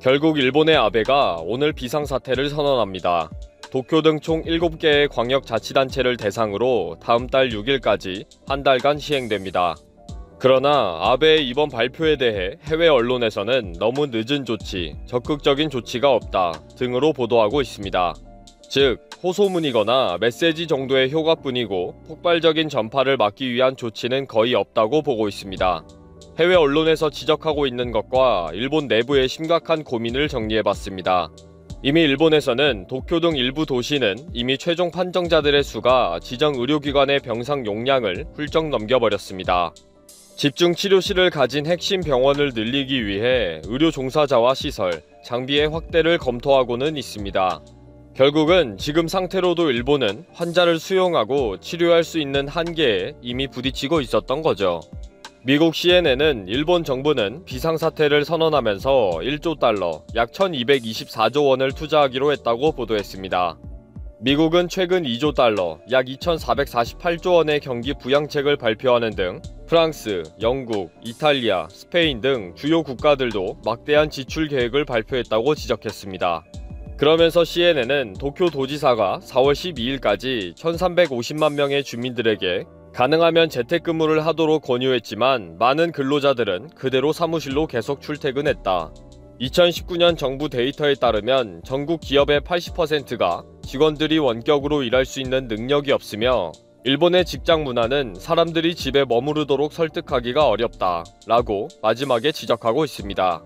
결국 일본의 아베가 오늘 비상사태를 선언합니다. 도쿄 등 총 7개의 광역자치단체를 대상으로 다음 달 6일까지 한 달간 시행됩니다. 그러나 아베의 이번 발표에 대해 해외 언론에서는 너무 늦은 조치, 적극적인 조치가 없다 등으로 보도하고 있습니다. 즉, 호소문이거나 메시지 정도의 효과뿐이고 폭발적인 전파를 막기 위한 조치는 거의 없다고 보고 있습니다. 해외 언론에서 지적하고 있는 것과 일본 내부의 심각한 고민을 정리해봤습니다. 이미 일본에서는 도쿄 등 일부 도시는 이미 최종 판정자들의 수가 지정 의료기관의 병상 용량을 훌쩍 넘겨버렸습니다. 집중치료실을 가진 핵심 병원을 늘리기 위해 의료 종사자와 시설, 장비의 확대를 검토하고는 있습니다. 결국은 지금 상태로도 일본은 환자를 수용하고 치료할 수 있는 한계에 이미 부딪히고 있었던 거죠. 미국 CNN은 일본 정부는 비상사태를 선언하면서 1조 달러, 약 1224조 원을 투자하기로 했다고 보도했습니다. 미국은 최근 2조 달러, 약 2448조 원의 경기 부양책을 발표하는 등 프랑스, 영국, 이탈리아, 스페인 등 주요 국가들도 막대한 지출 계획을 발표했다고 지적했습니다. 그러면서 CNN은 도쿄 도지사가 4월 12일까지 1350만 명의 주민들에게 가능하면 재택근무를 하도록 권유했지만 많은 근로자들은 그대로 사무실로 계속 출퇴근했다. 2019년 정부 데이터에 따르면 전국 기업의 80%가 직원들이 원격으로 일할 수 있는 능력이 없으며 일본의 직장 문화는 사람들이 집에 머무르도록 설득하기가 어렵다 라고 마지막에 지적하고 있습니다.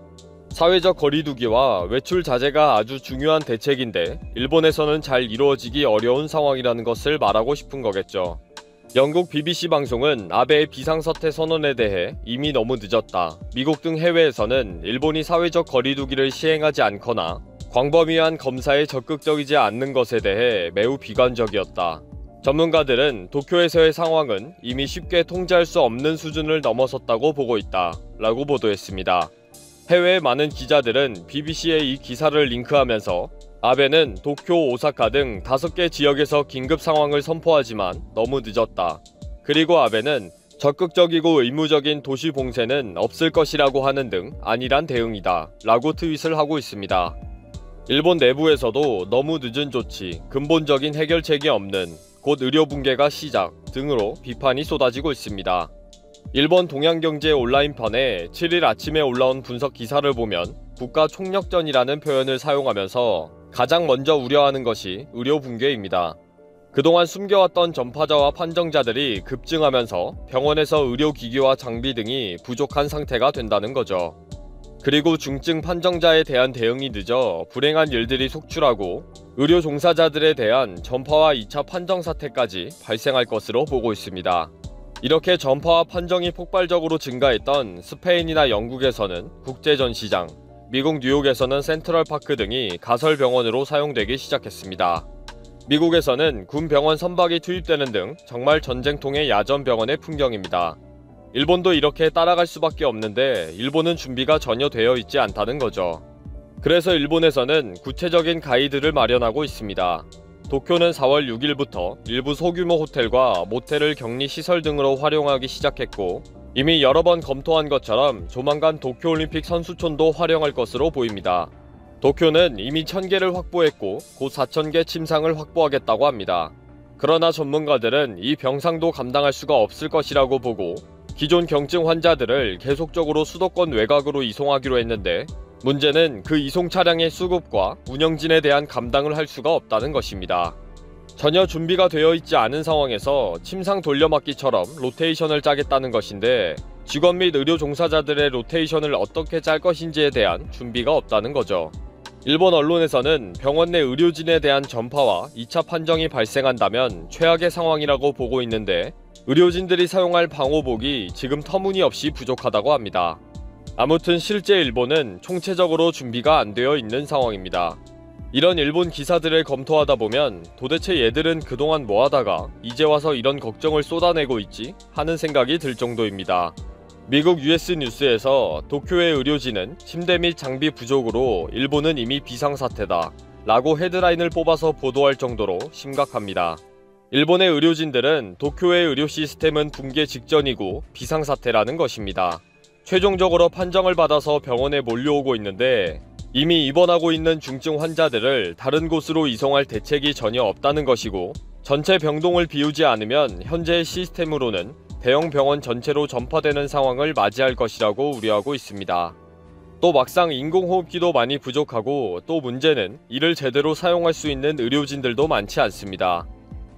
사회적 거리두기와 외출 자제가 아주 중요한 대책인데 일본에서는 잘 이루어지기 어려운 상황이라는 것을 말하고 싶은 거겠죠. 영국 BBC 방송은 아베의 비상사태 선언에 대해 이미 너무 늦었다. 미국 등 해외에서는 일본이 사회적 거리두기를 시행하지 않거나 광범위한 검사에 적극적이지 않는 것에 대해 매우 비관적이었다. 전문가들은 도쿄에서의 상황은 이미 쉽게 통제할 수 없는 수준을 넘어섰다고 보고 있다 라고 보도했습니다. 해외의 많은 기자들은 BBC의 이 기사를 링크하면서 아베는 도쿄, 오사카 등 5개 지역에서 긴급 상황을 선포하지만 너무 늦었다. 그리고 아베는 적극적이고 의무적인 도시 봉쇄는 없을 것이라고 하는 등 안일한 대응이다 라고 트윗을 하고 있습니다. 일본 내부에서도 너무 늦은 조치, 근본적인 해결책이 없는, 곧 의료 붕괴가 시작 등으로 비판이 쏟아지고 있습니다. 일본 동양경제 온라인판에 7일 아침에 올라온 분석 기사를 보면 국가 총력전이라는 표현을 사용하면서 가장 먼저 우려하는 것이 의료 붕괴입니다. 그동안 숨겨왔던 전파자와 판정자들이 급증하면서 병원에서 의료기기와 장비 등이 부족한 상태가 된다는 거죠. 그리고 중증 판정자에 대한 대응이 늦어 불행한 일들이 속출하고 의료 종사자들에 대한 전파와 2차 판정 사태까지 발생할 것으로 보고 있습니다. 이렇게 전파와 판정이 폭발적으로 증가했던 스페인이나 영국에서는 국제전시장, 미국 뉴욕에서는 센트럴파크 등이 가설병원으로 사용되기 시작했습니다. 미국에서는 군 병원 선박이 투입되는 등 정말 전쟁통의 야전병원의 풍경입니다. 일본도 이렇게 따라갈 수밖에 없는데 일본은 준비가 전혀 되어 있지 않다는 거죠. 그래서 일본에서는 구체적인 가이드를 마련하고 있습니다. 도쿄는 4월 6일부터 일부 소규모 호텔과 모텔을 격리시설 등으로 활용하기 시작했고 이미 여러 번 검토한 것처럼 조만간 도쿄올림픽 선수촌도 활용할 것으로 보입니다. 도쿄는 이미 1000개를 확보했고 곧 4000개 침상을 확보하겠다고 합니다. 그러나 전문가들은 이 병상도 감당할 수가 없을 것이라고 보고 기존 경증 환자들을 계속적으로 수도권 외곽으로 이송하기로 했는데 문제는 그 이송 차량의 수급과 운영진에 대한 감당을 할 수가 없다는 것입니다. 전혀 준비가 되어 있지 않은 상황에서 침상 돌려막기처럼 로테이션을 짜겠다는 것인데 직원 및 의료 종사자들의 로테이션을 어떻게 짤 것인지에 대한 준비가 없다는 거죠. 일본 언론에서는 병원 내 의료진에 대한 전파와 2차 판정이 발생한다면 최악의 상황이라고 보고 있는데 의료진들이 사용할 방호복이 지금 터무니없이 부족하다고 합니다. 아무튼 실제 일본은 총체적으로 준비가 안 되어 있는 상황입니다. 이런 일본 기사들을 검토하다 보면 도대체 얘들은 그동안 뭐하다가 이제 와서 이런 걱정을 쏟아내고 있지? 하는 생각이 들 정도입니다. 미국 US 뉴스에서 도쿄의 의료진은 침대 및 장비 부족으로 일본은 이미 비상사태다 라고 헤드라인을 뽑아서 보도할 정도로 심각합니다. 일본의 의료진들은 도쿄의 의료 시스템은 붕괴 직전이고 비상사태라는 것입니다. 최종적으로 판정을 받아서 병원에 몰려오고 있는데 이미 입원하고 있는 중증 환자들을 다른 곳으로 이송할 대책이 전혀 없다는 것이고, 전체 병동을 비우지 않으면 현재의 시스템으로는 대형 병원 전체로 전파되는 상황을 맞이할 것이라고 우려하고 있습니다. 또 막상 인공호흡기도 많이 부족하고, 또 문제는 이를 제대로 사용할 수 있는 의료진들도 많지 않습니다.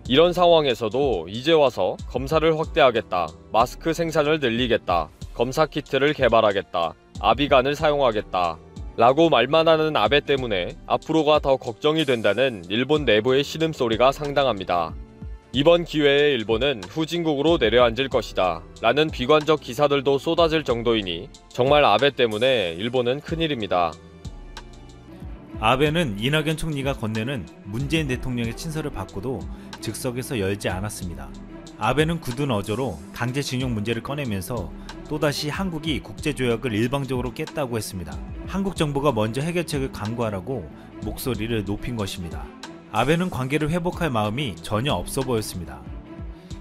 이런 상황에서도 이제 와서 검사를 확대하겠다, 마스크 생산을 늘리겠다, 검사 키트를 개발하겠다, 아비간을 사용하겠다 라고 말만 하는 아베 때문에 앞으로가 더 걱정이 된다는 일본 내부의 신음소리가 상당합니다. 이번 기회에 일본은 후진국으로 내려앉을 것이다 라는 비관적 기사들도 쏟아질 정도이니 정말 아베 때문에 일본은 큰일입니다. 아베는 이낙연 총리가 건네는 문재인 대통령의 친서를 받고도 즉석에서 열지 않았습니다. 아베는 굳은 어조로 강제징용 문제를 꺼내면서 또다시 한국이 국제조약을 일방적으로 깼다고 했습니다. 한국 정부가 먼저 해결책을 강구하라고 목소리를 높인 것입니다. 아베는 관계를 회복할 마음이 전혀 없어 보였습니다.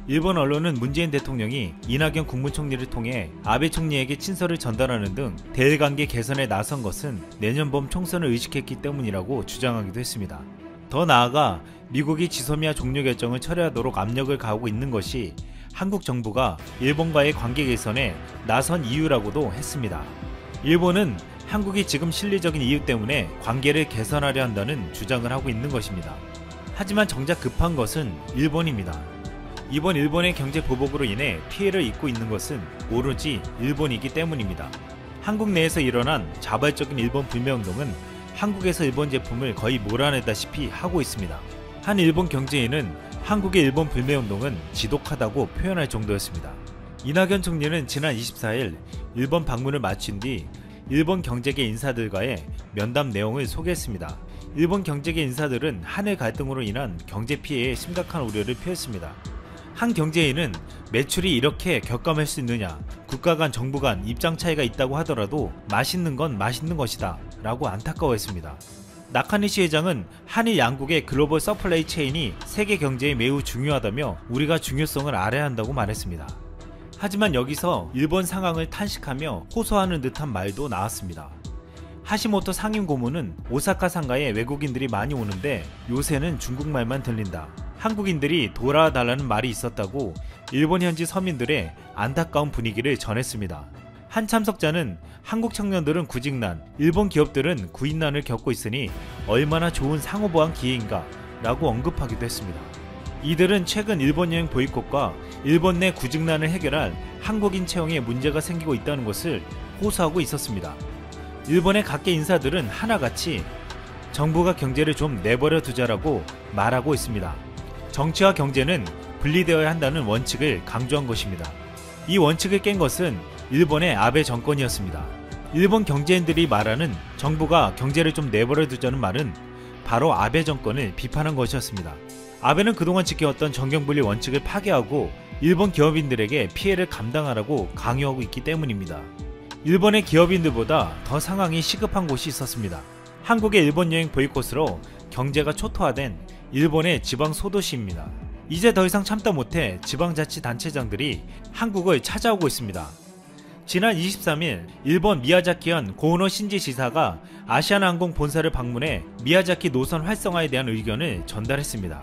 일본 언론은 문재인 대통령이 이낙연 국무총리를 통해 아베 총리에게 친서를 전달하는 등 대일관계 개선에 나선 것은 내년 봄 총선을 의식했기 때문이라고 주장하기도 했습니다. 더 나아가 미국이 지소미아 종료 결정을 철회하도록 압력을 가하고 있는 것이 한국 정부가 일본과의 관계 개선에 나선 이유라고도 했습니다. 일본은 한국이 지금 실리적인 이유 때문에 관계를 개선하려 한다는 주장을 하고 있는 것입니다. 하지만 정작 급한 것은 일본입니다. 이번 일본의 경제 보복으로 인해 피해를 입고 있는 것은 오로지 일본이기 때문입니다. 한국 내에서 일어난 자발적인 일본 불매운동은 한국에서 일본 제품을 거의 몰아내다시피 하고 있습니다. 한 일본 경제인은 한국의 일본 불매운동은 지독하다고 표현할 정도였습니다. 이낙연 총리는 지난 24일 일본 방문을 마친 뒤 일본 경제계 인사들과의 면담 내용을 소개했습니다. 일본 경제계 인사들은 한일 갈등으로 인한 경제 피해에 심각한 우려를 표했습니다. 한 경제인은 매출이 이렇게 격감할 수 있느냐, 국가 간 정부 간 입장 차이가 있다고 하더라도 맛있는 건 맛있는 것이다 라고 안타까워했습니다. 나카니시 회장은 한일 양국의 글로벌 서플라이 체인이 세계 경제에 매우 중요하다며 우리가 중요성을 알아야 한다고 말했습니다. 하지만 여기서 일본 상황을 탄식하며 호소하는 듯한 말도 나왔습니다. 하시모토 상임 고문은 오사카 상가에 외국인들이 많이 오는데 요새는 중국말만 들린다. 한국인들이 돌아달라는 말이 있었다고 일본 현지 서민들의 안타까운 분위기를 전했습니다. 한 참석자는 한국 청년들은 구직난, 일본 기업들은 구인난을 겪고 있으니 얼마나 좋은 상호보완 기회인가 라고 언급하기도 했습니다. 이들은 최근 일본 여행 보이콧과 일본 내 구직난을 해결할 한국인 채용에 문제가 생기고 있다는 것을 호소하고 있었습니다. 일본의 각계 인사들은 하나같이 정부가 경제를 좀 내버려 두자라고 말하고 있습니다. 정치와 경제는 분리되어야 한다는 원칙을 강조한 것입니다. 이 원칙을 깬 것은 일본의 아베 정권이었습니다. 일본 경제인들이 말하는 정부가 경제를 좀 내버려 두자는 말은 바로 아베 정권을 비판한 것이었습니다. 아베는 그동안 지켜왔던 정경분리 원칙을 파괴하고 일본 기업인들에게 피해를 감당하라고 강요하고 있기 때문입니다. 일본의 기업인들보다 더 상황이 시급한 곳이 있었습니다. 한국의 일본 여행 보이콧으로 경제가 초토화된 일본의 지방 소도시입니다. 이제 더 이상 참다 못해 지방자치단체장들이 한국을 찾아오고 있습니다. 지난 23일 일본 미야자키현 고우노 신지 지사가 아시아나항공 본사를 방문해 미야자키 노선 활성화에 대한 의견을 전달했습니다.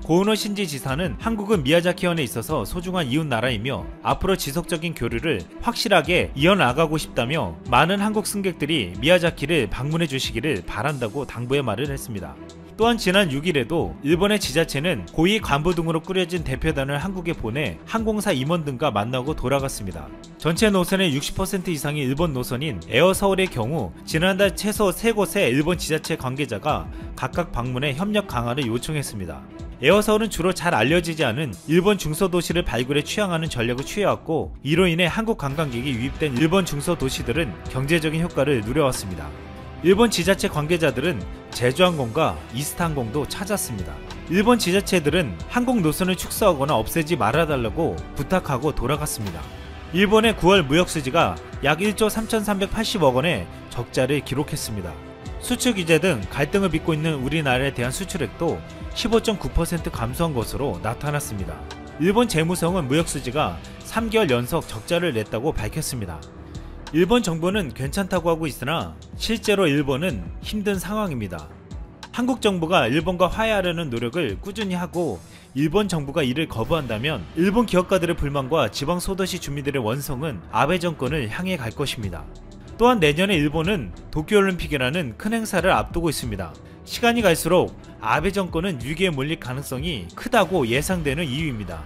고우노 신지 지사는 한국은 미야자키현에 있어서 소중한 이웃 나라이며 앞으로 지속적인 교류를 확실하게 이어나가고 싶다며 많은 한국 승객들이 미야자키를 방문해 주시기를 바란다고 당부의 말을 했습니다. 또한 지난 6일에도 일본의 지자체는 고위 간부 등으로 꾸려진 대표단을 한국에 보내 항공사 임원 등과 만나고 돌아갔습니다. 전체 노선의 60% 이상이 일본 노선인 에어서울의 경우 지난달 최소 3곳의 일본 지자체 관계자가 각각 방문해 협력 강화를 요청했습니다. 에어서울은 주로 잘 알려지지 않은 일본 중소도시를 발굴해 취항하는 전략을 취해왔고, 이로 인해 한국 관광객이 유입된 일본 중소도시들은 경제적인 효과를 누려왔습니다. 일본 지자체 관계자들은 제주항공과 이스타항공도 찾았습니다. 일본 지자체들은 항공 노선을 축소하거나 없애지 말아달라고 부탁하고 돌아갔습니다. 일본의 9월 무역수지가 약 1조 3,380억 원의 적자를 기록했습니다. 수출 규제 등 갈등을 빚고 있는 우리나라에 대한 수출액도 15.9% 감소한 것으로 나타났습니다. 일본 재무성은 무역수지가 3개월 연속 적자를 냈다고 밝혔습니다. 일본 정부는 괜찮다고 하고 있으나 실제로 일본은 힘든 상황입니다. 한국 정부가 일본과 화해하려는 노력을 꾸준히 하고 일본 정부가 이를 거부한다면 일본 기업가들의 불만과 지방 소도시 주민들의 원성은 아베 정권을 향해 갈 것입니다. 또한 내년에 일본은 도쿄올림픽이라는 큰 행사를 앞두고 있습니다. 시간이 갈수록 아베 정권은 위기에 몰릴 가능성이 크다고 예상되는 이유입니다.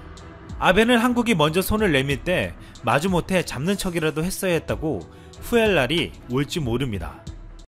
아베는 한국이 먼저 손을 내밀 때 마주못해 잡는 척이라도 했어야 했다고 후회할 날이 올지 모릅니다.